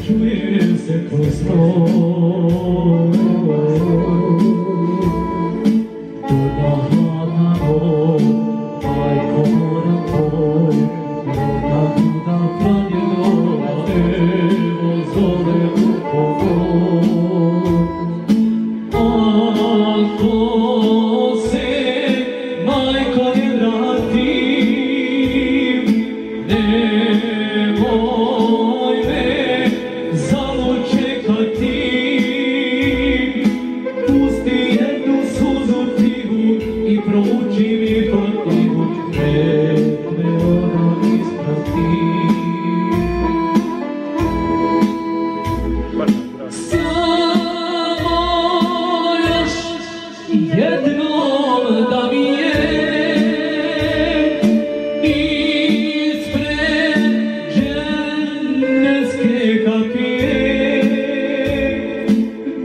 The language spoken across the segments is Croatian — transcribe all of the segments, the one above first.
čuje se kroz snoj. Tuda hladna noć, majko moram tvoj, roda tuda pranjena, evo zove u pogoj. Ako se, majko, ne vratim, nemoj me zalud čekati. Pusti jednu suzu tihu i prouči mi patihu, nek me ona isprati. Jednom da mi je ispred dženevske kapije,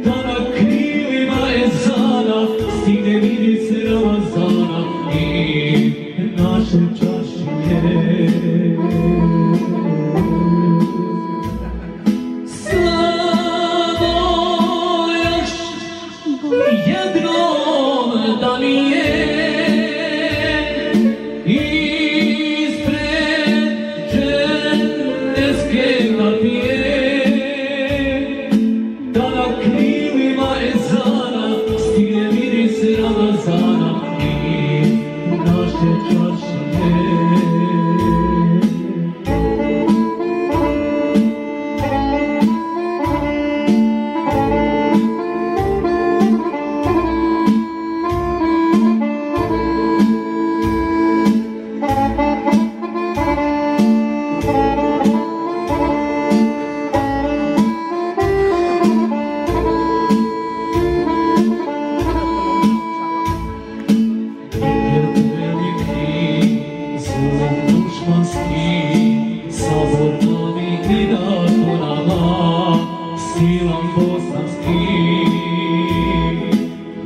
da na krilima ezana stigne miris Ramazana i naše čašije. Jednom da mi je ispred dženevske kapije, da na krilima ezana stigne miris Ramazana i naše čašije. Silam bosanski,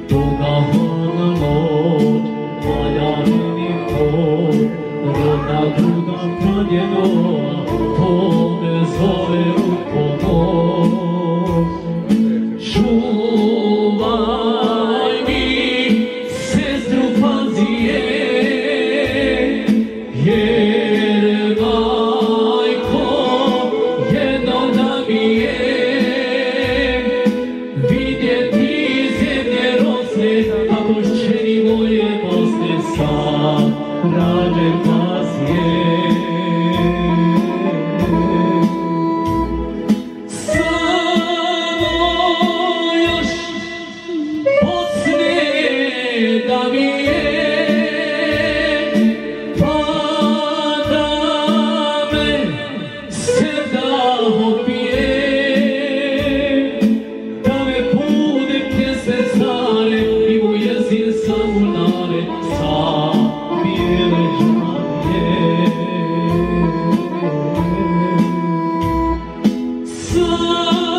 toga hladna noć, valjavini hod, rodna druga pranjenova, to me zove u pomoć. Čuvaj mi, sestru Fazije, jer majko jedno da mi je vidjeti zemlje rosne, a pošćeni moje Bosne sam rađen vas je. Samo još Bosne da mi je, pa da me sevda opije, da me bude pjesme stare i mu jezin samunare sa bijele džamije. Samo